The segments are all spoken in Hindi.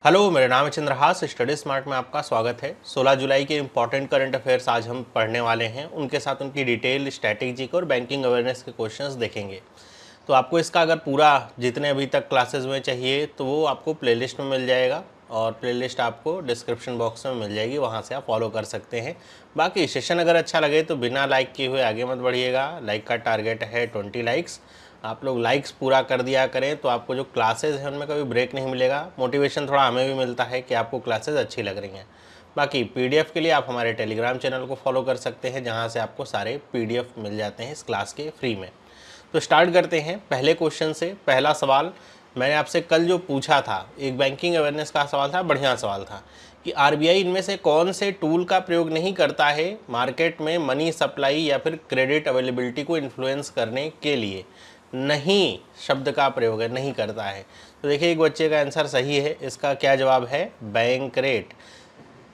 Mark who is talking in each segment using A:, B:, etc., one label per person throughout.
A: हेलो, मेरा नाम है चंद्रहास। स्टडी स्मार्ट में आपका स्वागत है। 16 जुलाई के इंपॉर्टेंट करंट अफेयर्स आज हम पढ़ने वाले हैं। उनके साथ उनकी डिटेल, स्ट्रैटेजिक और बैंकिंग अवेयरनेस के क्वेश्चंस देखेंगे। तो आपको इसका अगर पूरा जितने अभी तक क्लासेस में चाहिए तो वो आपको प्लेलिस्ट में मिल जाएगा और प्लेलिस्ट आपको डिस्क्रिप्शन बॉक्स में मिल जाएगी, वहाँ से आप फॉलो कर सकते हैं। बाकी सेशन अगर अच्छा लगे तो बिना लाइक किए हुए आगे मत बढ़िएगा। लाइक का टारगेट है 20 लाइक्स। आप लोग लाइक्स पूरा कर दिया करें तो आपको जो क्लासेस हैं उनमें कभी ब्रेक नहीं मिलेगा। मोटिवेशन थोड़ा हमें भी मिलता है कि आपको क्लासेस अच्छी लग रही हैं। बाकी पीडीएफ के लिए आप हमारे टेलीग्राम चैनल को फॉलो कर सकते हैं, जहां से आपको सारे पीडीएफ मिल जाते हैं इस क्लास के फ्री में। तो स्टार्ट करते हैं पहले क्वेश्चन से। पहला सवाल मैंने आपसे कल जो पूछा था, एक बैंकिंग अवेयरनेस का सवाल था, बढ़िया सवाल था कि आरबीआई इनमें से कौन से टूल का प्रयोग नहीं करता है मार्केट में मनी सप्लाई या फिर क्रेडिट अवेलेबिलिटी को इन्फ्लुएंस करने के लिए। नहीं शब्द का प्रयोग है, नहीं करता है। तो देखिए, एक बच्चे का आंसर सही है। इसका क्या जवाब है? Bank rate.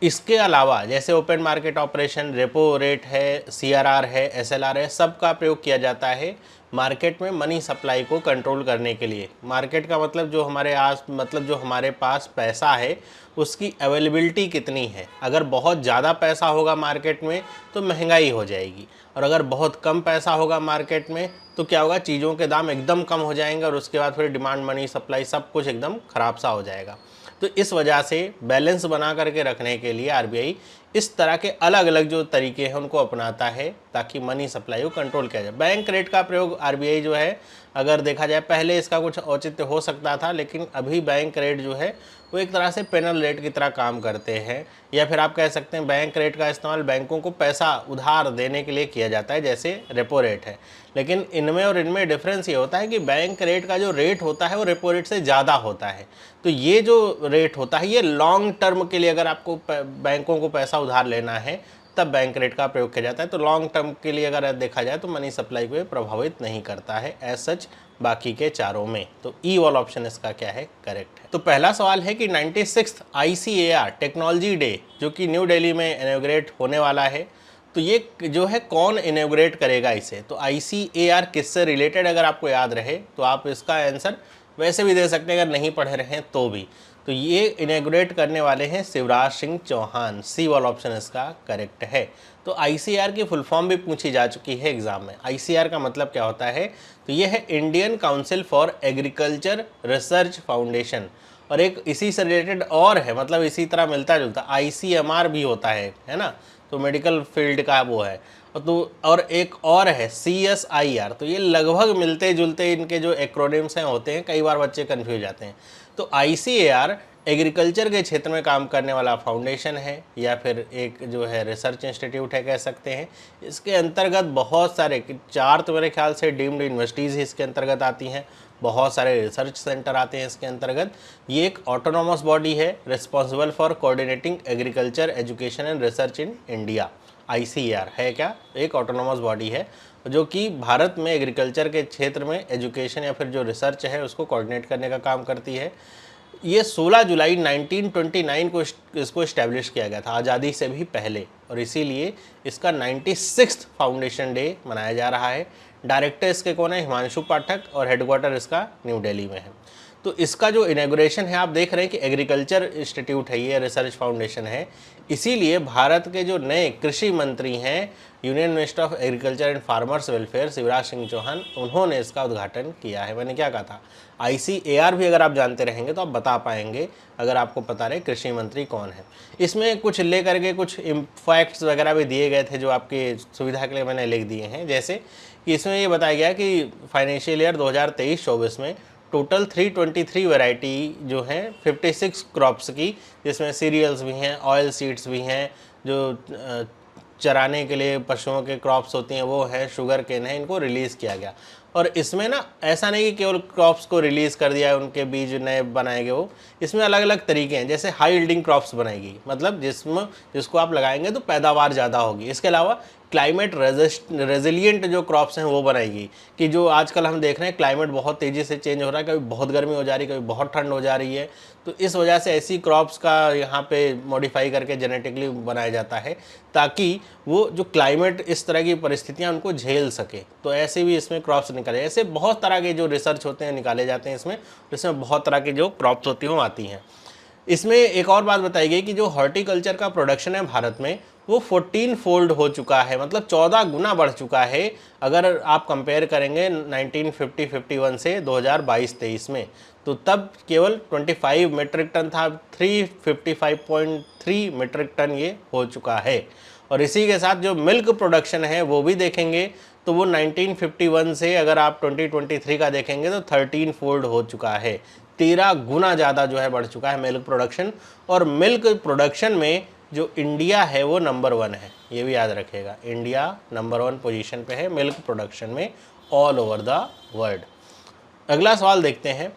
A: इसके अलावा जैसे open market operation, repo rate है, सीआरआर है, एसएलआर है, सब का प्रयोग किया जाता है मार्केट में मनी सप्लाई को कंट्रोल करने के लिए। मार्केट का मतलब जो हमारे पास पैसा है उसकी अवेलेबिलिटी कितनी है। अगर बहुत ज़्यादा पैसा होगा मार्केट में तो महंगाई हो जाएगी, और अगर बहुत कम पैसा होगा मार्केट में तो क्या होगा, चीज़ों के दाम एकदम कम हो जाएंगे और उसके बाद फिर डिमांड, मनी सप्लाई सब कुछ एकदम ख़राब सा हो जाएगा। तो इस वजह से बैलेंस बना करके रखने के लिए आरबीआई इस तरह के अलग अलग जो तरीके हैं उनको अपनाता है ताकि मनी सप्लाई को कंट्रोल किया जाए। बैंक रेट का प्रयोग आरबीआई जो है, अगर देखा जाए पहले इसका कुछ औचित्य हो सकता था, लेकिन अभी बैंक रेट जो है वो एक तरह से पेनल रेट की तरह काम करते हैं। या फिर आप कह सकते हैं बैंक रेट का इस्तेमाल बैंकों को पैसा उधार देने के लिए किया जाता है, जैसे रेपो रेट है। लेकिन इनमें और इनमें डिफरेंस ये होता है कि बैंक रेट का जो रेट होता है वो रेपो रेट से ज़्यादा होता है। तो ये जो रेट होता है ये लॉन्ग टर्म के लिए, अगर आपको बैंकों को पैसा उधार लेना है तब बैंक रेट का प्रयोग किया जाता है। तो लॉन्ग टर्म के लिए अगर देखा जाए तो मनी सप्लाई को प्रभावित नहीं करता है एज सच बाकी के चारों में। तो ई वाला ऑप्शन इसका क्या है? करेक्ट है। तो पहला सवाल है कि 96th ICAR टेक्नोलॉजी डे जो कि न्यू दिल्ली में इनॉग्रेट होने वाला है, तो ये जो है कौन इनॉग्रेट करेगा इसे? तो ICAR किससे रिलेटेड अगर आपको याद रहे तो आप इसका आंसर वैसे भी दे सकते हैं अगर नहीं पढ़े रहे तो भी। तो ये इनॉग्रेट करने वाले हैं शिवराज सिंह चौहान। सी वाला ऑप्शन इसका करेक्ट है। तो ICAR की फुल फॉर्म भी पूछी जा चुकी है एग्जाम में। ICAR का मतलब क्या होता है? तो ये है Indian council for agriculture research foundation. और एक इसी से रिलेटेड और है, मतलब इसी तरह मिलता जुलता ICMR भी होता है ना, तो मेडिकल फील्ड का वो है। और एक और है CSIR। तो ये लगभग मिलते जुलते इनके जो एक्रोनिम्स हैं होते हैं, कई बार बच्चे कंफ्यूज जाते हैं। तो ICAR एग्रीकल्चर के क्षेत्र में काम करने वाला फाउंडेशन है, या फिर एक जो है रिसर्च इंस्टीट्यूट है कह सकते हैं। इसके अंतर्गत बहुत सारे, 4 तो मेरे ख्याल से डीम्ड यूनिवर्सिटीज़ इसके अंतर्गत आती हैं, बहुत सारे रिसर्च सेंटर आते हैं इसके अंतर्गत। ये एक ऑटोनोमस बॉडी है responsible for coordinating agriculture education and research in India. ICAR है क्या? एक ऑटोनोमस बॉडी है जो कि भारत में एग्रीकल्चर के क्षेत्र में एजुकेशन या फिर जो रिसर्च है उसको कोऑर्डिनेट करने का काम करती है। ये 16 जुलाई 1929 को इसको इस्टेब्लिश किया गया था, आज़ादी से भी पहले, और इसीलिए इसका 96th फाउंडेशन डे मनाया जा रहा है। डायरेक्टर इसके कौन है? हिमांशु पाठक, और हेडक्वार्टर इसका न्यू दिल्ली में है। तो इसका जो इनॉग्रेशन है, आप देख रहे हैं कि एग्रीकल्चर इंस्टीट्यूट है, ये रिसर्च फाउंडेशन है। इसीलिए भारत के जो नए कृषि मंत्री हैं, union minister of agriculture and farmers welfare Shivraj Singh Chouhan, उन्होंने इसका उद्घाटन किया है। मैंने क्या कहा था? ICAR भी अगर आप जानते रहेंगे तो आप बता पाएंगे, अगर आपको पता रहे कृषि मंत्री कौन है। इसमें कुछ ले करके कुछ फैक्ट्स वगैरह भी दिए गए थे जो आपकी सुविधा के लिए मैंने लिख दिए हैं। जैसे कि इसमें ये बताया गया कि फाइनेंशियल ईयर 2023-24 में टोटल 323 वैरायटी जो हैं 56 क्रॉप्स की, जिसमें सीरियल्स भी हैं, ऑयल सीड्स भी हैं, जो चराने के लिए पशुओं के क्रॉप्स होती हैं वो है, शुगर केन है, इनको रिलीज़ किया गया। और इसमें ना ऐसा नहीं कि केवल क्रॉप्स को रिलीज़ कर दिया है, उनके बीज नए बनाएंगे वो, इसमें अलग अलग तरीके हैं। जैसे हाई यील्डिंग क्रॉप्स बनाएगी, मतलब जिसको आप लगाएंगे तो पैदावार ज़्यादा होगी। इसके अलावा क्लाइमेट रेजिलिएंट जो क्रॉप्स हैं वो बनाएगी, कि जो आजकल हम देख रहे हैं क्लाइमेट बहुत तेज़ी से चेंज हो रहा है, कभी बहुत गर्मी हो जा रही है, कभी बहुत ठंड हो जा रही है। तो इस वजह से ऐसी क्रॉप्स का यहाँ पे मॉडिफाई करके जेनेटिकली बनाया जाता है ताकि वो जो क्लाइमेट इस तरह की परिस्थितियाँ उनको झेल सके। तो ऐसे भी इसमें क्रॉप्स निकाले, ऐसे बहुत तरह के जो रिसर्च होते हैं निकाले जाते हैं इसमें बहुत तरह की जो क्रॉप्स होती हैं वो आती हैं। इसमें एक और बात बताई गई कि जो हॉर्टिकल्चर का प्रोडक्शन है भारत में वो 14 फोल्ड हो चुका है, मतलब 14 गुना बढ़ चुका है अगर आप कंपेयर करेंगे 1950-51 से 2022-23 में। तो तब केवल 25 मीट्रिक टन था, 355.3 मीट्रिक टन ये हो चुका है। और इसी के साथ जो मिल्क प्रोडक्शन है वो भी देखेंगे तो वो 1951 से अगर आप 2023 का देखेंगे तो 13 फोल्ड हो चुका है, 13 गुना ज़्यादा जो है बढ़ चुका है मिल्क प्रोडक्शन। और मिल्क प्रोडक्शन में जो इंडिया है वो नंबर 1 है, ये भी याद रखिएगा, इंडिया नंबर 1 पोजीशन पे है मिल्क प्रोडक्शन में ऑल ओवर द वर्ल्ड। अगला सवाल देखते हैं।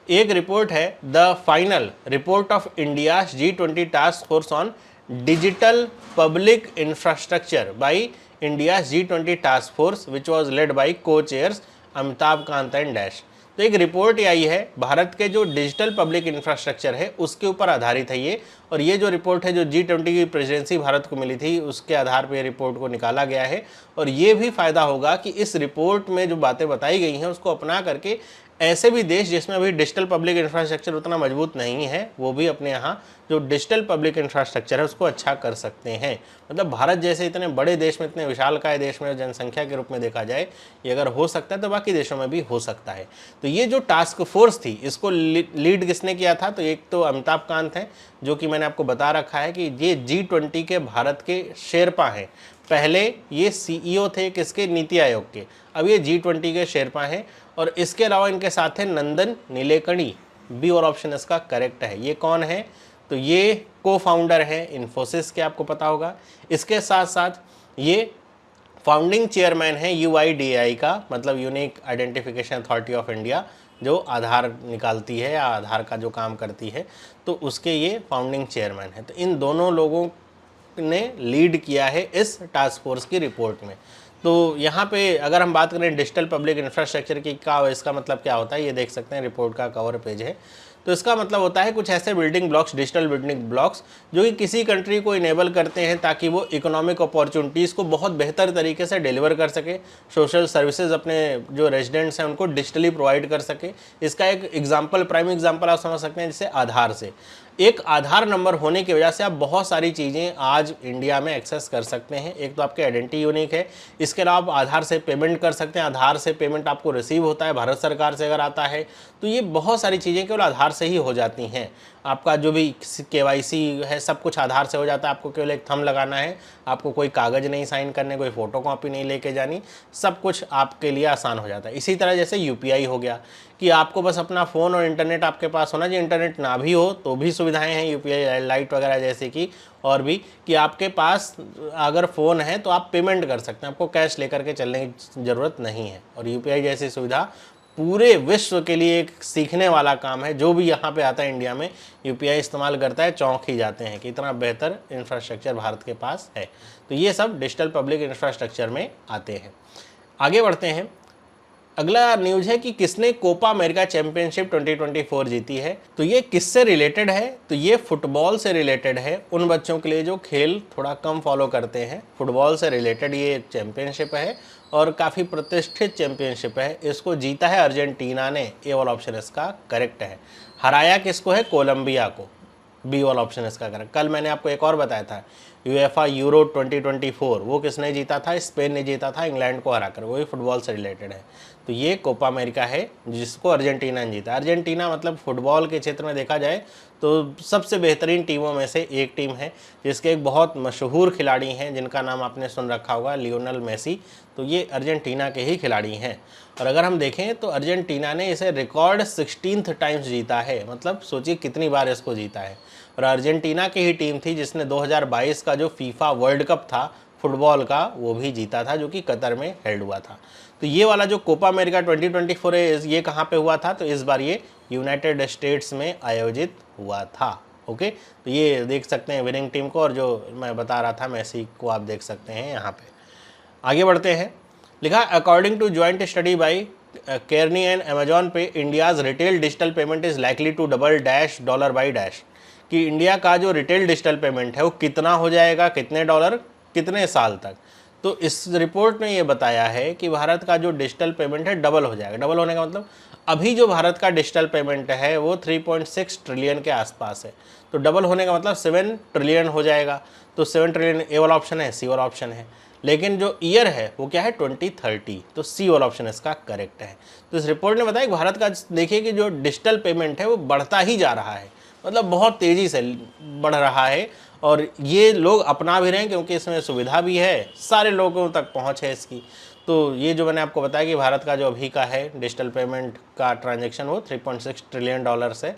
A: एक रिपोर्ट है the final report of India G20 task force on digital public infrastructure by India G20 task force which was led by co chairs Amitabh Kant and dash. तो एक रिपोर्ट आई है भारत के जो डिजिटल पब्लिक इंफ्रास्ट्रक्चर है उसके ऊपर आधारित है ये। और ये जो रिपोर्ट है जो G20 की प्रेसिडेंसी भारत को मिली थी उसके आधार पर रिपोर्ट को निकाला गया है। और ये भी फायदा होगा कि इस रिपोर्ट में जो बातें बताई गई हैं उसको अपना करके ऐसे भी देश जिसमें अभी डिजिटल पब्लिक इंफ्रास्ट्रक्चर उतना मजबूत नहीं है वो भी अपने यहाँ जो डिजिटल पब्लिक इंफ्रास्ट्रक्चर है उसको अच्छा कर सकते हैं। मतलब भारत जैसे इतने बड़े देश में, इतने विशालकाय देश में जनसंख्या के रूप में देखा जाए ये अगर हो सकता है तो बाकी देशों में भी हो सकता है। तो ये जो टास्क फोर्स थी इसको लीड किसने किया था? तो एक तो अमिताभ कांत हैं जो कि मैंने आपको बता रखा है कि ये G20 के भारत के शेरपा हैं। पहले ये CEO थे किसके? नीति आयोग के। अब ये G20 के शेरपा हैं। और इसके अलावा इनके साथ है नंदन नीलेकणी, बी और ऑप्शन इसका करेक्ट है। ये कौन है? तो ये को फाउंडर है इन्फोसिस के, आपको पता होगा। इसके साथ साथ ये फाउंडिंग चेयरमैन है UIDAI का, मतलब unique identification authority of India, जो आधार निकालती है या आधार का जो काम करती है, तो उसके ये फाउंडिंग चेयरमैन है। तो इन दोनों लोगों ने लीड किया है इस टास्क फोर्स की रिपोर्ट में। तो यहाँ पे अगर हम बात करें डिजिटल पब्लिक इंफ्रास्ट्रक्चर की का, इसका मतलब क्या होता है ये देख सकते हैं, रिपोर्ट का कवर पेज है। तो इसका मतलब होता है कुछ ऐसे building blocks, digital building blocks जो कि किसी कंट्री को इनेबल करते हैं ताकि वो इकोनॉमिक अपॉर्चुनिटीज़ को बहुत बेहतर तरीके से डिलीवर कर सके, सोशल सर्विसेज अपने जो रेजिडेंट्स हैं उनको डिजिटली प्रोवाइड कर सके। इसका एक एग्जाम्पल, प्राइम एग्जाम्पल आप समझ सकते हैं जैसे आधार से। एक आधार नंबर होने की वजह से आप बहुत सारी चीज़ें आज इंडिया में एक्सेस कर सकते हैं। एक तो आपके आइडेंटिटी यूनिक है, इसके अलावा आप आधार से पेमेंट कर सकते हैं, आधार से पेमेंट आपको रिसीव होता है भारत सरकार से अगर आता है। तो ये बहुत सारी चीज़ें केवल आधार से ही हो जाती हैं। आपका जो भी KYC है सब कुछ आधार से हो जाता है। आपको केवल एक थंब लगाना है, आपको कोई कागज़ नहीं साइन करने, कोई फ़ोटो कॉपी नहीं लेके जानी, सब कुछ आपके लिए आसान हो जाता है। इसी तरह जैसे UPI हो गया कि आपको बस अपना फ़ोन और इंटरनेट आपके पास होना चाहिए, इंटरनेट ना भी हो तो भी सुविधाएं हैं UPI लाइट वगैरह जैसे कि, और भी कि आपके पास अगर फ़ोन है तो आप पेमेंट कर सकते हैं, आपको कैश लेकर के चलने की ज़रूरत नहीं है। और UPI जैसी सुविधा पूरे विश्व के लिए एक सीखने वाला काम है। जो भी यहाँ पे आता है इंडिया में UPI इस्तेमाल करता है, चौंक ही जाते हैं कि इतना बेहतर इंफ्रास्ट्रक्चर भारत के पास है। तो ये सब डिजिटल पब्लिक इंफ्रास्ट्रक्चर में आते हैं। आगे बढ़ते हैं। अगला न्यूज़ है कि किसने कोपा अमेरिका चैंपियनशिप 2024 जीती है। तो ये किससे रिलेटेड है? तो ये फुटबॉल से रिलेटेड है, उन बच्चों के लिए जो खेल थोड़ा कम फॉलो करते हैं। फुटबॉल से रिलेटेड ये चैंपियनशिप है और काफ़ी प्रतिष्ठित चैंपियनशिप है। इसको जीता है अर्जेंटीना ने, ए वाला ऑप्शन इसका करेक्ट है। हराया किसको है? कोलंबिया को, बी वाला ऑप्शन इसका करेक्ट। कल मैंने आपको एक और बताया था UEFA यूरो 2024, वो किसने जीता था? स्पेन ने जीता था इंग्लैंड को हराकर, वो भी फुटबॉल से रिलेटेड है। तो ये कोपा अमेरिका है जिसको अर्जेंटीना ने जीता। अर्जेंटीना मतलब फुटबॉल के क्षेत्र में देखा जाए तो सबसे बेहतरीन टीमों में से एक टीम है, जिसके एक बहुत मशहूर खिलाड़ी हैं जिनका नाम आपने सुन रखा होगा, लियोनेल मेसी। तो ये अर्जेंटीना के ही खिलाड़ी हैं। और अगर हम देखें तो अर्जेंटीना ने इसे रिकॉर्ड 16th टाइम्स जीता है, मतलब सोचिए कितनी बार इसको जीता है। और अर्जेंटीना की ही टीम थी जिसने 2022 का जो फीफा वर्ल्ड कप था फुटबॉल का वो भी जीता था, जो कि कतर में हेल्ड हुआ था। तो ये वाला जो कोपा अमेरिका 2024 है ये कहाँ पे हुआ था? तो इस बार ये यूनाइटेड स्टेट्स में आयोजित हुआ था। ओके, तो ये देख सकते हैं विनिंग टीम को, और जो मैं बता रहा था मेसी को आप देख सकते हैं यहाँ पे। आगे बढ़ते हैं। लिखा according to joint study by Kearney and Amazon Pay India's retail digital payment is likely to double dash dollar by dash, कि इंडिया का जो रिटेल डिजिटल पेमेंट है वो कितना हो जाएगा, कितने डॉलर, कितने साल तक। तो इस रिपोर्ट में ये बताया है कि भारत का जो डिजिटल पेमेंट है डबल हो जाएगा। डबल होने का मतलब अभी जो भारत का डिजिटल पेमेंट है वो 3.6 ट्रिलियन के आसपास है, तो डबल होने का मतलब 7 ट्रिलियन हो जाएगा। तो 7 ट्रिलियन ए वाला ऑप्शन है, सी वाला ऑप्शन है। लेकिन जो ईयर है वो क्या है 2030, तो सी वाला ऑप्शन इसका करेक्ट है। तो इस रिपोर्ट ने बताया कि भारत का देखिए कि जो डिजिटल पेमेंट है वो बढ़ता ही जा रहा है, मतलब बहुत तेज़ी से बढ़ रहा है, और ये लोग अपना भी रहे हैं क्योंकि इसमें सुविधा भी है, सारे लोगों तक पहुंच है इसकी। तो ये जो मैंने आपको बताया कि भारत का जो अभी का है डिजिटल पेमेंट का ट्रांजैक्शन वो 3.6 ट्रिलियन डॉलर्स है।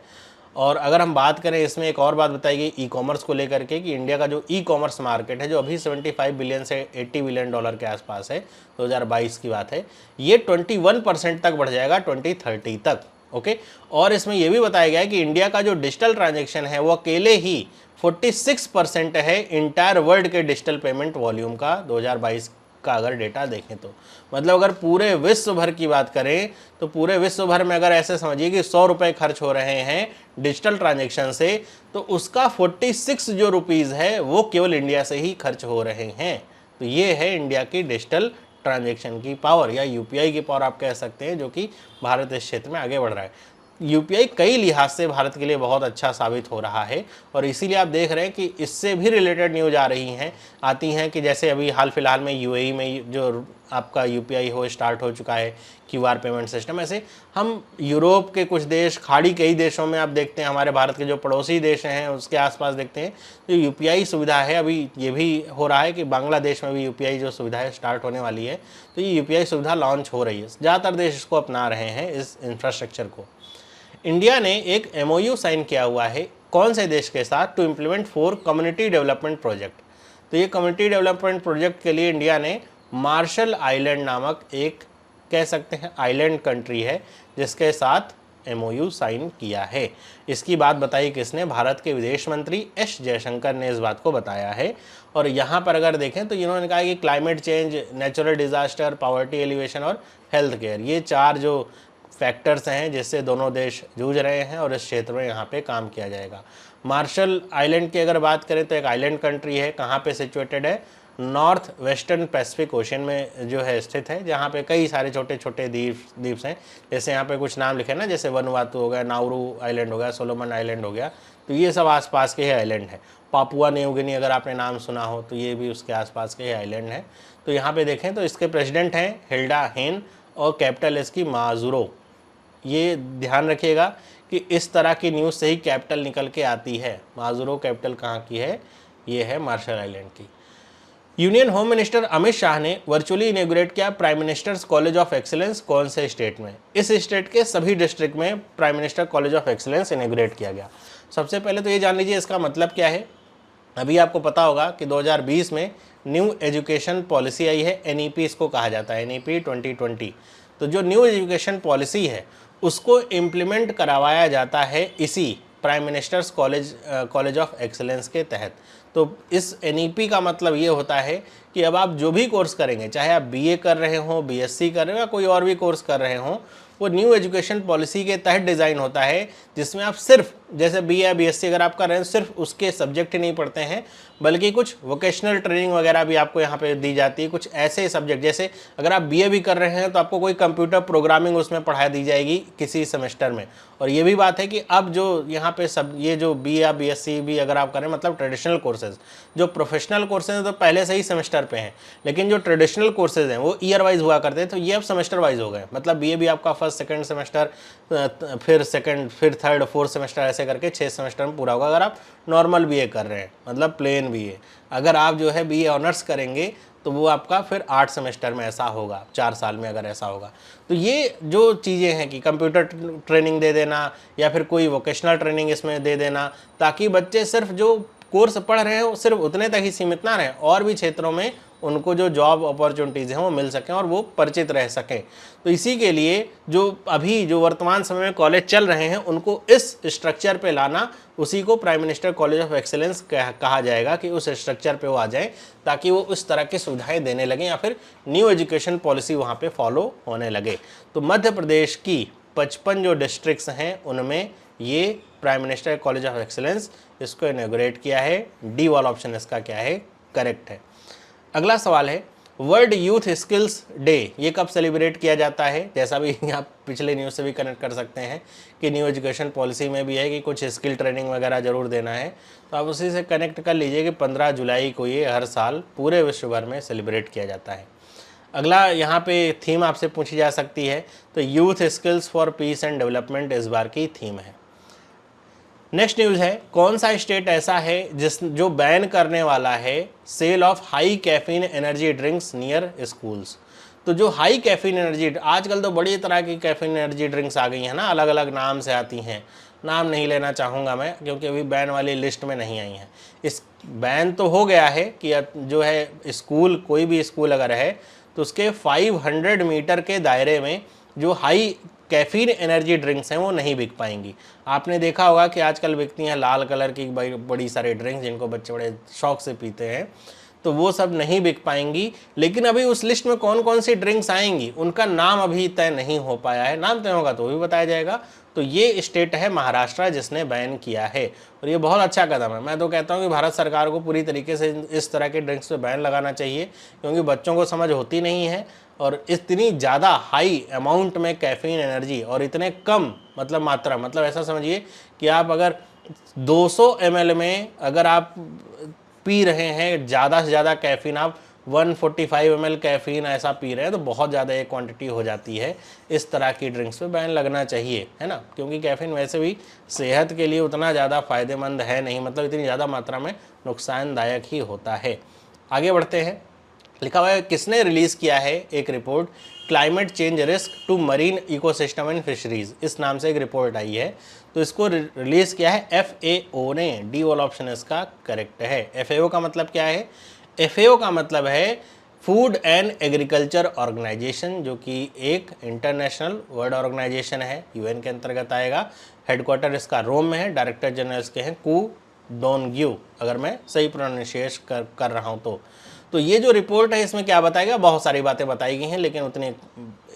A: और अगर हम बात करें, इसमें एक और बात बताई गई ई कॉमर्स को लेकर के कि इंडिया का जो ई कॉमर्स मार्केट है जो अभी 75 बिलियन से 80 बिलियन डॉलर के आसपास है, 2022 की बात है, ये 21% तक बढ़ जाएगा 2030 तक। ओके, और इसमें यह भी बताया गया है कि इंडिया का जो डिजिटल ट्रांजैक्शन है वो अकेले ही 46% है इंटायर वर्ल्ड के डिजिटल पेमेंट वॉल्यूम का 2022 का अगर डेटा देखें तो। मतलब अगर पूरे विश्व भर की बात करें तो पूरे विश्व भर में अगर ऐसे समझिए कि 100 रुपये खर्च हो रहे हैं डिजिटल ट्रांजैक्शन से, तो उसका 46 जो रुपीज़ है वो केवल इंडिया से ही खर्च हो रहे हैं। तो ये है इंडिया की डिजिटल ट्रांजैक्शन की पावर, या यूपीआई की पावर आप कह सकते हैं, जो कि भारत इस क्षेत्र में आगे बढ़ रहा है। यूपीआई कई लिहाज से भारत के लिए बहुत अच्छा साबित हो रहा है, और इसीलिए आप देख रहे हैं कि इससे भी रिलेटेड न्यूज आ रही हैं, आती हैं कि जैसे अभी हाल फिलहाल में यूएई में जो आपका यूपीआई हो स्टार्ट हो चुका है, क्यूआर पेमेंट सिस्टम। ऐसे हम यूरोप के कुछ देश, खाड़ी कई देशों में आप देखते हैं, हमारे भारत के जो पड़ोसी देश हैं उसके आसपास देखते हैं जो यूपीआई सुविधा है। अभी ये भी हो रहा है कि बांग्लादेश में भी यूपीआई जो सुविधा है स्टार्ट होने वाली है, तो ये यूपीआई सुविधा लॉन्च हो रही है। ज़्यादातर देश इसको अपना रहे हैं, इस इंफ्रास्ट्रक्चर को। इंडिया ने एक एमओयू साइन किया हुआ है कौन से देश के साथ, to implement 4 community development project. तो ये कम्युनिटी डेवलपमेंट प्रोजेक्ट के लिए इंडिया ने मार्शल आइलैंड नामक एक कह सकते हैं आइलैंड कंट्री है जिसके साथ एमओयू साइन किया है। इसकी बात बताई किसने, भारत के विदेश मंत्री एस जयशंकर ने इस बात को बताया है। और यहाँ पर अगर देखें तो इन्होंने कहा कि climate change, natural disaster, poverty alleviation और हेल्थ केयर, ये 4 जो फैक्टर्स हैं जिससे दोनों देश जूझ रहे हैं, और इस क्षेत्र में यहाँ पे काम किया जाएगा। मार्शल आइलैंड की अगर बात करें तो एक आइलैंड कंट्री है, कहाँ पे सिचुएटेड है, नॉर्थ वेस्टर्न पैसिफिक ओशन में जो है स्थित है, जहाँ पे कई सारे छोटे छोटे द्वीप्स हैं। जैसे यहाँ पे कुछ नाम लिखे ना, जैसे वनुवातु हो गया, नाउरू आइलैंड हो गया, सोलोमन आइलैंड हो गया, तो ये सब आसपास के ही आइलैंड है। पापुआ न्यू गिनी अगर आपने नाम सुना हो तो ये भी उसके आसपास के ही आइलैंड है। तो यहाँ पे देखें तो इसके प्रेसिडेंट हैं हिल्डा हेन, और कैपिटल इसकी माजुरो। ये ध्यान रखिएगा कि इस तरह की न्यूज़ से ही कैपिटल निकल के आती है। माजुरो कैपिटल कहाँ की है, ये है मार्शल आइलैंड की। Union home minister Amit Shah ने वर्चुअली इनॉग्रेट किया prime ministers college of excellence कौन से स्टेट में। इस स्टेट के सभी डिस्ट्रिक्ट में prime minister college of excellence inaugurate किया गया। सबसे पहले तो ये जान लीजिए इसका मतलब क्या है। अभी आपको पता होगा कि 2020 में न्यू एजुकेशन पॉलिसी आई है, एनईपी इसको कहा जाता है, एनईपी 2020। तो जो न्यू एजुकेशन पॉलिसी है उसको इम्प्लीमेंट करवाया जाता है इसी prime ministers college of excellence के तहत। तो इस एनईपी का मतलब ये होता है कि अब आप जो भी कोर्स करेंगे, चाहे आप बीए कर रहे हो, बीएससी कर रहे हो, या कोई और भी कोर्स कर रहे हो, वो न्यू एजुकेशन पॉलिसी के तहत डिज़ाइन होता है, जिसमें आप सिर्फ जैसे बीए या बीएससी अगर आप कर रहे हैं सिर्फ उसके सब्जेक्ट ही नहीं पढ़ते हैं, बल्कि कुछ वोकेशनल ट्रेनिंग वगैरह भी आपको यहाँ पे दी जाती है। कुछ ऐसे सब्जेक्ट, जैसे अगर आप बीए भी कर रहे हैं तो आपको कोई कंप्यूटर प्रोग्रामिंग उसमें पढ़ा दी जाएगी किसी सेमेस्टर में। और ये भी बात है कि अब जो यहाँ पे सब ये जो बीए या बीएससी भी अगर आप करें, मतलब ट्रेडिशनल कोर्सेज, जो प्रोफेशनल कोर्सेज तो पहले से ही सेमेस्टर पे हैं, लेकिन जो ट्रेडिशनल कोर्सेज हैं वो ईयर वाइज हुआ करते थे, तो ये अब सेमेस्टर वाइज हो गए। मतलब बीए भी आपका फर्स्ट सेकंड सेमेस्टर, फिर सेकंड, फिर थर्ड, फोर्थ सेमेस्टर, ऐसे करके 6 सेमेस्टर में पूरा होगा अगर आप नॉर्मल बीए कर रहे हैं, मतलब प्लेन बीए। अगर आप जो है बीए ऑनर्स करेंगे तो वो आपका फिर 8 सेमेस्टर में ऐसा होगा, 4 साल में अगर ऐसा होगा। तो ये जो चीज़ें हैं कि कंप्यूटर ट्रेनिंग दे देना या फिर कोई वोकेशनल ट्रेनिंग इसमें दे देना, ताकि बच्चे सिर्फ जो कोर्स पढ़ रहे हैं वो सिर्फ उतने तक ही सीमित ना रहें, और भी क्षेत्रों में उनको जो जॉब अपॉर्चुनिटीज़ हैं वो मिल सकें और वो परिचित रह सकें। तो इसी के लिए जो अभी जो वर्तमान समय में कॉलेज चल रहे हैं उनको इस स्ट्रक्चर पे लाना, उसी को prime minister college of excellence कहा जाएगा कि उस स्ट्रक्चर पे वो आ जाएं, ताकि वो उस तरह की सुविधाएं देने लगें या फिर न्यू एजुकेशन पॉलिसी वहाँ पे फॉलो होने लगे। तो मध्य प्रदेश की 55 जो डिस्ट्रिक्ट्स हैं उनमें ये prime minister college of excellence इसको इनॉग्रेट किया है। डी वाला ऑप्शन इसका क्या है, करेक्ट है। अगला सवाल है, वर्ल्ड यूथ स्किल्स डे ये कब सेलिब्रेट किया जाता है? जैसा भी आप पिछले न्यूज़ से भी कनेक्ट कर सकते हैं कि न्यू एजुकेशन पॉलिसी में भी है कि कुछ स्किल ट्रेनिंग वगैरह ज़रूर देना है, तो आप उसी से कनेक्ट कर लीजिए कि 15 जुलाई को ये हर साल पूरे विश्व भर में सेलिब्रेट किया जाता है। अगला यहाँ पे थीम आपसे पूछी जा सकती है, तो youth skills for piece and development इस बार की थीम है। नेक्स्ट न्यूज़ है, कौन सा स्टेट ऐसा है जो बैन करने वाला है sale of high caffeine energy drinks near schools? तो जो हाई कैफीन एनर्जी, आजकल तो बड़ी तरह की कैफीन एनर्जी ड्रिंक्स आ गई हैं ना, अलग अलग नाम से आती हैं, नाम नहीं लेना चाहूँगा मैं क्योंकि अभी बैन वाली लिस्ट में नहीं आई हैं। इस बैन तो हो गया है कि जो है स्कूल, कोई भी स्कूल अगर है तो उसके 500 मीटर के दायरे में जो हाई कैफीन एनर्जी ड्रिंक्स हैं वो नहीं बिक पाएंगी। आपने देखा होगा कि आजकल बिकती हैं लाल कलर की बड़ी सारी ड्रिंक्स जिनको बच्चे बड़े शौक से पीते हैं, तो वो सब नहीं बिक पाएंगी। लेकिन अभी उस लिस्ट में कौन कौन सी ड्रिंक्स आएंगी उनका नाम अभी तय नहीं हो पाया है, नाम तय होगा तो भी बताया जाएगा। तो ये स्टेट है महाराष्ट्र जिसने बैन किया है, और ये बहुत अच्छा कदम है। मैं तो कहता हूँ कि भारत सरकार को पूरी तरीके से इस तरह के ड्रिंक्स पे बैन लगाना चाहिए, क्योंकि बच्चों को समझ होती नहीं है और इतनी ज़्यादा हाई अमाउंट में कैफीन एनर्जी और इतने कम मतलब मात्रा, मतलब ऐसा समझिए कि आप अगर 200 ml में अगर आप पी रहे हैं ज़्यादा से ज़्यादा कैफीन, आप 145 ml कैफीन ऐसा पी रहे हैं तो बहुत ज़्यादा एक क्वांटिटी हो जाती है। इस तरह की ड्रिंक्स पे बैन लगना चाहिए, है ना, क्योंकि कैफीन वैसे भी सेहत के लिए उतना ज़्यादा फ़ायदेमंद है नहीं, मतलब इतनी ज़्यादा मात्रा में नुकसानदायक ही होता है। आगे बढ़ते हैं, लिखा हुआ है किसने रिलीज़ किया है एक report, climate change risk to marine ecosystem and fisheries, इस नाम से एक रिपोर्ट आई है। तो इसको रिलीज़ किया है FAO ने, डी वाला ऑप्शन इसका करेक्ट है। FAO का मतलब क्या है? FAO का मतलब है फूड एंड एग्रीकल्चर ऑर्गेनाइजेशन, जो कि एक इंटरनेशनल वर्ल्ड ऑर्गेनाइजेशन है, UN के अंतर्गत आएगा। हेडक्वार्टर इसका रोम में है, डायरेक्टर जनरल इसके हैं कू डोनग्यू, अगर मैं सही प्रोनाउंसिएशन कर रहा हूँ तो ये जो रिपोर्ट है इसमें क्या बताएगा, बहुत सारी बातें बताई गई हैं लेकिन उतने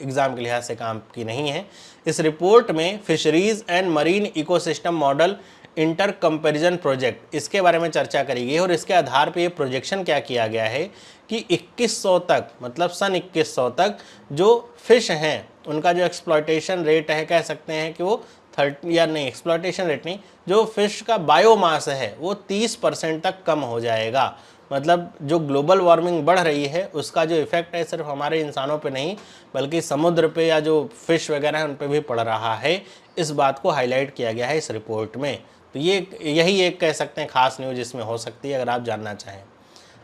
A: एग्जाम के लिहाज से काम की नहीं है। इस रिपोर्ट में fisheries and marine ecosystem model inter comparison project, इसके बारे में चर्चा करी गई और इसके आधार पे ये प्रोजेक्शन क्या किया गया है कि 2100 तक, मतलब सन 2100 तक जो फिश हैं उनका जो एक्सप्लॉयटेशन रेट है, कह सकते हैं कि वो 30 या नहीं, एक्सप्लॉयटेशन रेट नहीं, जो फिश का बायोमास है वो 30% तक कम हो जाएगा। मतलब जो ग्लोबल वार्मिंग बढ़ रही है उसका जो इफेक्ट है सिर्फ हमारे इंसानों पे नहीं बल्कि समुद्र पे या जो फिश वगैरह है उन पे भी पड़ रहा है। इस बात को हाईलाइट किया गया है इस रिपोर्ट में। तो यही एक कह सकते हैं खास न्यूज़ इसमें हो सकती है अगर आप जानना चाहें।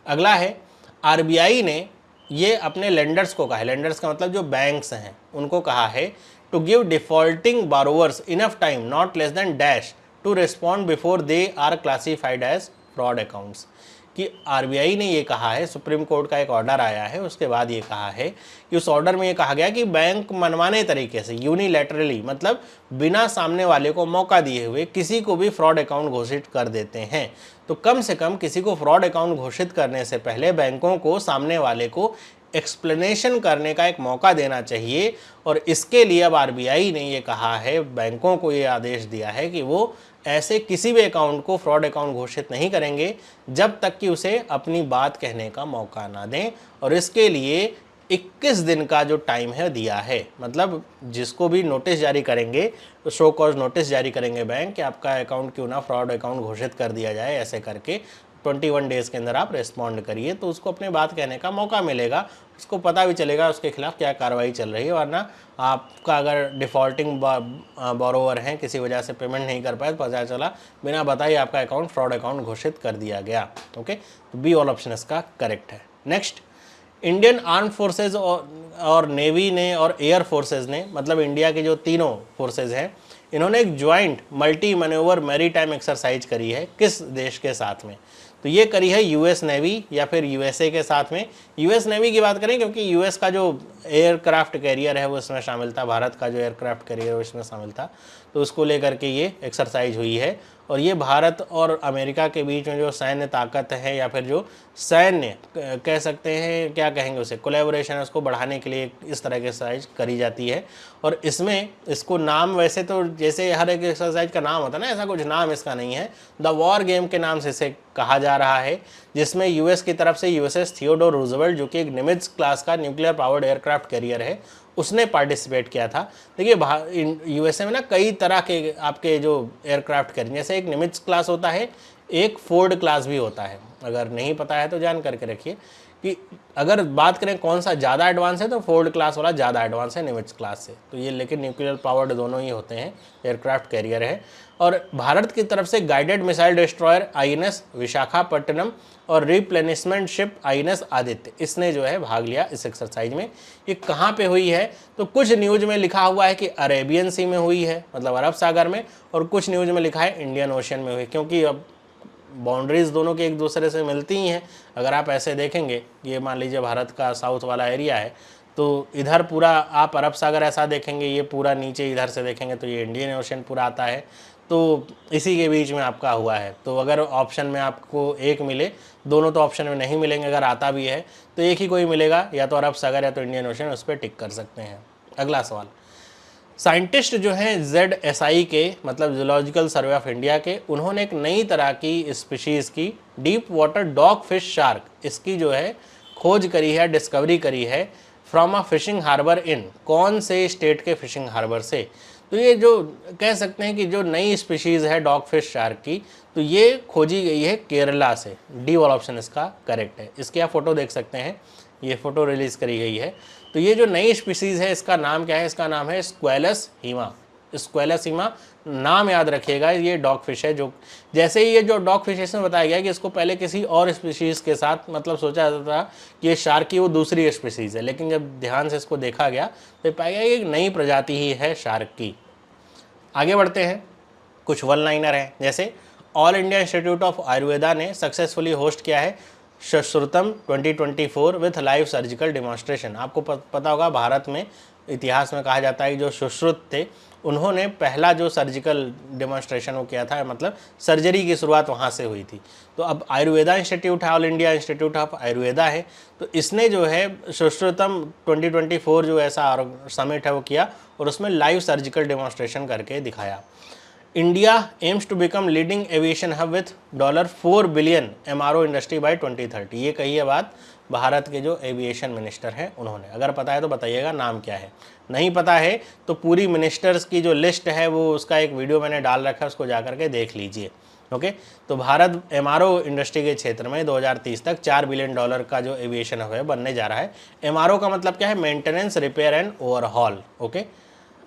A: अगला है, RBI ने ये अपने लेंडर्स को कहा है, लेंडर्स का मतलब जो बैंक्स हैं उनको कहा है, to give defaulting borrowers enough time not less than dash to respond before they are classified as fraud accounts. कि RBI ने ये कहा है, सुप्रीम कोर्ट का एक ऑर्डर आया है उसके बाद ये कहा है कि उस ऑर्डर में ये कहा गया कि बैंक मनमाने तरीके से, यूनिलैटरली, मतलब बिना सामने वाले को मौका दिए हुए किसी को भी फ्रॉड अकाउंट घोषित कर देते हैं। तो कम से कम किसी को फ्रॉड अकाउंट घोषित करने से पहले बैंकों को सामने वाले को एक्सप्लेनेशन करने का एक मौका देना चाहिए। और इसके लिए अब RBI ने ये कहा है, बैंकों को ये आदेश दिया है कि वो ऐसे किसी भी अकाउंट को फ्रॉड अकाउंट घोषित नहीं करेंगे जब तक कि उसे अपनी बात कहने का मौका ना दें। और इसके लिए 21 दिन का जो टाइम है दिया है, मतलब जिसको भी नोटिस जारी करेंगे तो शो कॉज नोटिस जारी करेंगे बैंक कि आपका अकाउंट क्यों ना फ्रॉड अकाउंट घोषित कर दिया जाए, ऐसे करके 21 डेज़ के अंदर आप रिस्पॉन्ड करिए तो उसको अपने बात कहने का मौका मिलेगा, उसको पता भी चलेगा उसके खिलाफ क्या कार्रवाई चल रही है। वरना आपका अगर डिफ़ॉल्टिंग बोरोवर हैं, किसी वजह से पेमेंट नहीं कर पाए तो पता चला बिना बताए आपका अकाउंट फ्रॉड अकाउंट घोषित कर दिया गया। ओके, तो बी ऑल ऑप्शन इसका करेक्ट है। नेक्स्ट, इंडियन आर्म फोर्सेज और नेवी ने और एयर फोर्सेज ने, मतलब इंडिया के जो तीनों फोर्सेज हैं, इन्होंने एक joint multi manoeuvre maritime exercise करी है किस देश के साथ में? तो ये करी है US नेवी या फिर USA के साथ में। US नेवी की बात करें क्योंकि US का जो एयरक्राफ्ट कैरियर है वो इसमें शामिल था, भारत का जो एयरक्राफ्ट कैरियर है वो इसमें शामिल था, तो उसको लेकर के ये एक्सरसाइज हुई है। और ये भारत और अमेरिका के बीच में जो सैन्य ताकत है या फिर जो सैन्य कह सकते हैं, क्या कहेंगे उसे, कोलैबोरेशन है, उसको बढ़ाने के लिए इस तरह की एक्सरसाइज करी जाती है। और इसमें इसको नाम, वैसे तो जैसे हर एक एक्सरसाइज का नाम होता है ना, ऐसा कुछ नाम इसका नहीं है, द वॉर गेम के नाम से इसे कहा जा रहा है, जिसमें यूएस की तरफ से यूएसएस थियोडोर रूजवेल्ट, जो कि एक निमित्ज क्लास का न्यूक्लियर पावर्ड एयरक्राफ्ट कैरियर है, उसने पार्टिसिपेट किया था। देखिए यूएसए में ना कई तरह के आपके जो एयरक्राफ्ट कैरियर, जैसे एक निमित्ज क्लास होता है, एक फोर्ड क्लास भी होता है। अगर नहीं पता है तो जान करके रखिए कि अगर बात करें कौन सा ज़्यादा एडवांस है तो फोर्ड क्लास वाला ज़्यादा एडवांस है निमित्ज क्लास से। तो ये लेकिन न्यूक्लियर पावर्ड दोनों ही होते हैं, एयरक्राफ्ट कैरियर है। और भारत की तरफ से guided missile destroyer INS Visakhapatnam और रिप्लेनिशमेंट शिप आईएनएस आदित्य, इसने जो है भाग लिया इस एक्सरसाइज में। ये कहाँ पे हुई है, तो कुछ न्यूज में लिखा हुआ है कि अरेबियन सी में हुई है, मतलब अरब सागर में, और कुछ न्यूज में लिखा है इंडियन ओशन में हुई, क्योंकि अब बाउंड्रीज दोनों की एक दूसरे से मिलती ही हैं। अगर आप ऐसे देखेंगे, ये मान लीजिए भारत का साउथ वाला एरिया है, तो इधर पूरा आप अरब सागर ऐसा देखेंगे, ये पूरा नीचे इधर से देखेंगे तो ये इंडियन ओशन पूरा आता है। तो इसी के बीच में आपका हुआ है। तो अगर ऑप्शन में आपको एक मिले, दोनों तो ऑप्शन में नहीं मिलेंगे, अगर आता भी है तो एक ही कोई मिलेगा, या तो अरब सागर या तो इंडियन ओशन, उस पर टिक कर सकते हैं। अगला सवाल, साइंटिस्ट जो हैं ZSI के, मतलब जूलॉजिकल सर्वे ऑफ इंडिया के, उन्होंने एक नई तरह की स्पीशीज़ की deep water dog fish shark, इसकी जो है खोज करी है, डिस्कवरी करी है फ्रॉम अ फिशिंग हार्बर इन, कौन से स्टेट के फिशिंग हार्बर से। तो ये जो कह सकते हैं कि जो नई स्पीशीज़ है डॉग फिश शार्क की, तो ये खोजी गई है केरला से। डी वाला ऑप्शन इसका करेक्ट है। इसकी आप फोटो देख सकते हैं, ये फोटो रिलीज़ करी गई है। तो ये जो नई स्पीसीज़ है, इसका नाम क्या है, इसका नाम है स्क्वेलस हीमा। स्क्वेलस हीमा नाम याद रखिएगा, ये डॉग फिश है। जो जैसे ही ये जो डॉग फिश इसमें बताया गया कि इसको पहले किसी और स्पीसीज़ के साथ मतलब सोचा जाता था कि ये शार्क की वो दूसरी स्पीसीज़ है, लेकिन जब ध्यान से इसको देखा गया तो पाया गया कि एक नई प्रजाति ही है शार्क की। आगे बढ़ते हैं, कुछ वन लाइनर हैं, जैसे all India institute of Ayurveda ने सक्सेसफुली होस्ट किया है सुश्रुतम 2024 विथ लाइव सर्जिकल डेमोन्स्ट्रेशन। आपको पता होगा भारत में इतिहास में कहा जाता है कि जो सुश्रुत थे, उन्होंने पहला जो सर्जिकल डेमोन्स्ट्रेशन वो किया था, मतलब सर्जरी की शुरुआत वहाँ से हुई थी। तो अब आयुर्वेदा इंस्टीट्यूट है, all India institute of Ayurveda है, तो इसने जो है सुश्रुतम 2024 जो ऐसा समिट है वो किया, और उसमें लाइव सर्जिकल डेमोन्स्ट्रेशन करके दिखाया। India aims to become leading aviation hub with $4 billion MRO industry by 2030। ये कही है बात भारत के जो एविएशन मिनिस्टर हैं उन्होंने। अगर पता है तो बताइएगा नाम क्या है, नहीं पता है तो पूरी मिनिस्टर्स की जो लिस्ट है वो उसका एक वीडियो मैंने डाल रखा है, उसको जा करके देख लीजिए। ओके, तो भारत MRO इंडस्ट्री के क्षेत्र में 2030 तक $4 बिलियन का जो एविएशन हब है बनने जा रहा है। MRO का मतलब क्या है, maintenance, repair and overhaul. Okay,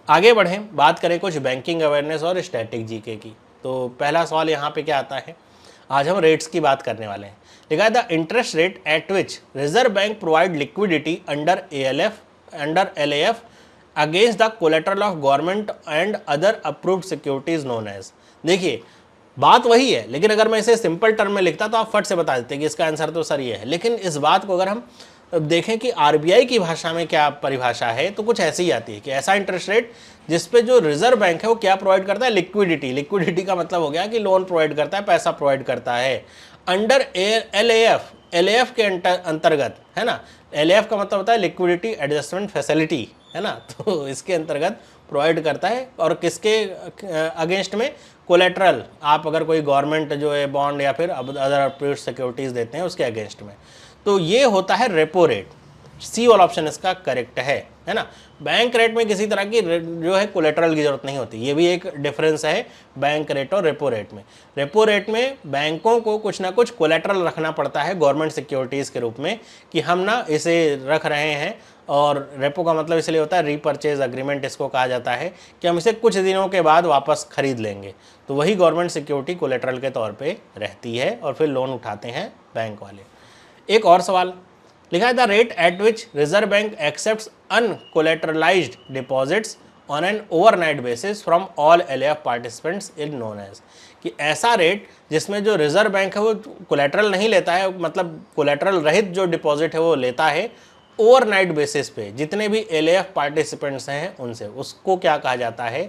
A: आगे बढ़ें, बात करें कुछ बैंकिंग अवेयरनेस और स्टैटिक जीके की। तो पहला सवाल यहाँ पे क्या आता है, आज हम रेट्स की बात करने वाले हैं। लिखा है the interest rate at which reserve bank provide liquidity under LAF against the collateral of government and other approved securities known as. देखिए बात वही है, लेकिन अगर मैं इसे सिंपल टर्म में लिखता तो आप फट से बता देते कि इसका आंसर तो सर ये है। लेकिन इस बात को अगर हम देखें कि RBI की भाषा में क्या परिभाषा है, तो कुछ ऐसी ही आती है कि ऐसा इंटरेस्ट रेट जिसपे जो रिजर्व बैंक है वो क्या प्रोवाइड करता है, लिक्विडिटी। लिक्विडिटी का मतलब हो गया कि लोन प्रोवाइड करता है, पैसा प्रोवाइड करता है अंडर LAF के अंतर्गत, है ना। LAF का मतलब होता है लिक्विडिटी एडजस्टमेंट फैसिलिटी, है ना। तो इसके अंतर्गत प्रोवाइड करता है, और किसके अगेंस्ट में, कोलेटरल, आप अगर कोई गवर्नमेंट जो है बॉन्ड या फिर अदर अप्रूव्ड सिक्योरिटीज देते हैं उसके अगेंस्ट में। तो ये होता है रेपो रेट। सी वाला ऑप्शन इसका करेक्ट है ना। बैंक रेट में किसी तरह की जो है कोलेटरल की जरूरत नहीं होती, ये भी एक डिफरेंस है बैंक रेट और रेपो रेट में। रेपो रेट में बैंकों को कुछ ना कुछ कोलेटरल रखना पड़ता है गवर्नमेंट सिक्योरिटीज़ के रूप में, कि हम ना इसे रख रहे हैं। और रेपो का मतलब इसलिए होता है रीपरचेज अग्रीमेंट, इसको कहा जाता है कि हम इसे कुछ दिनों के बाद वापस खरीद लेंगे। तो वही गवर्नमेंट सिक्योरिटी कोलेटरल के तौर पे रहती है, और फिर लोन उठाते हैं बैंक वाले। एक और सवाल लिखा है the rate at which reserve bank accepts uncollateralized deposits on an overnight basis from all LAF participants in known as, कि ऐसा रेट जिसमें जो रिजर्व बैंक है वो कोलेटरल नहीं लेता है, मतलब कोलेटरल रहित जो डिपॉजिट है वो लेता है ओवरनाइट बेसिस पे, जितने भी LAF पार्टिसिपेंट्स हैं उनसे, उसको क्या कहा जाता है।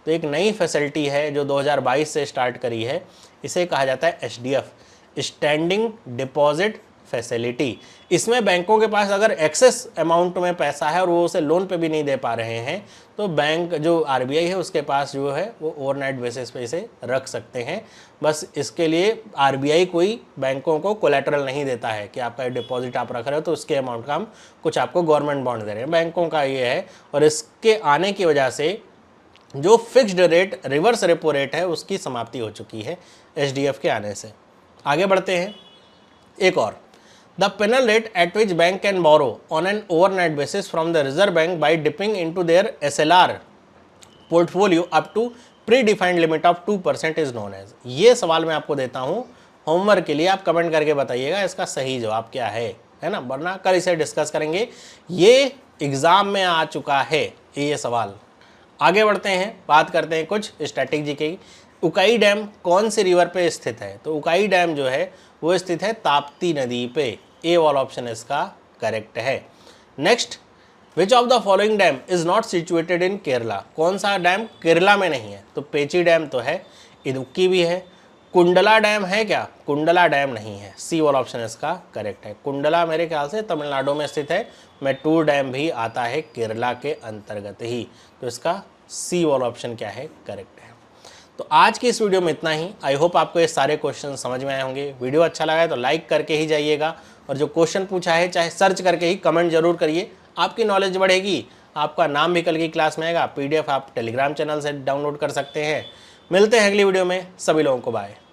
A: तो एक नई फैसिलिटी है जो 2022 से स्टार्ट करी है, इसे कहा जाता है SDF, स्टैंडिंग डिपॉजिट फैसिलिटी। इसमें बैंकों के पास अगर एक्सेस अमाउंट में पैसा है और वो उसे लोन पे भी नहीं दे पा रहे हैं तो बैंक जो आरबीआई है उसके पास जो है वो ओवरनाइट बेसिस पे इसे रख सकते हैं। बस इसके लिए आरबीआई कोई बैंकों को कोलैटरल नहीं देता है कि आपका डिपॉजिट आप रख रहे हो तो उसके अमाउंट का हम कुछ आपको गवर्नमेंट बॉन्ड दे रहे हैं, बैंकों का ये है। और इसके आने की वजह से जो fixed rate reverse repo rate है उसकी समाप्ति हो चुकी है एचडीएफ के आने से। आगे बढ़ते हैं एक और, the penal rate at which bank can borrow on an overnight basis from the reserve bank by dipping into their SLR portfolio up to predefined limit of 2% is known as. ये सवाल मैं आपको देता हूँ होमवर्क के लिए, आप कमेंट करके बताइएगा इसका सही जवाब क्या है ना, वरना कल इसे डिस्कस करेंगे। ये एग्जाम में आ चुका है ये सवाल। आगे बढ़ते हैं, बात करते हैं कुछ स्ट्रैटेजी की। उकाई डैम कौन सी रिवर पे स्थित है? तो उकाई डैम जो है वो स्थित है ताप्ती नदी पे। ए वाला ऑप्शन इसका करेक्ट है। Next, which of the following dam is not situated in Kerala? कौन सा डैम केरला में नहीं है? तो पेची डैम तो है, इदुक्की भी है। कुंडला डैम है क्या? कुंडला डैम नहीं है। सी वाला ऑप्शन इसका करेक्ट है। कुंडला मेरे ख्याल से तमिलनाडु में स्थित है। मैटूर डैम भी आता है केरला के अंतर्गत ही, तो इसका सी वाला ऑप्शन क्या है? करेक्ट है। तो आज की इस वीडियो में इतना ही। आई होप आपको ये सारे क्वेश्चन समझ में आए होंगे। वीडियो अच्छा लगा है तो लाइक करके ही जाइएगा, और जो क्वेश्चन पूछा है चाहे सर्च करके ही कमेंट जरूर करिए, आपकी नॉलेज बढ़ेगी, आपका नाम भी कल की क्लास में आएगा। पीडीएफ आप टेलीग्राम चैनल से डाउनलोड कर सकते हैं। मिलते हैं अगली वीडियो में, सभी लोगों को बाय।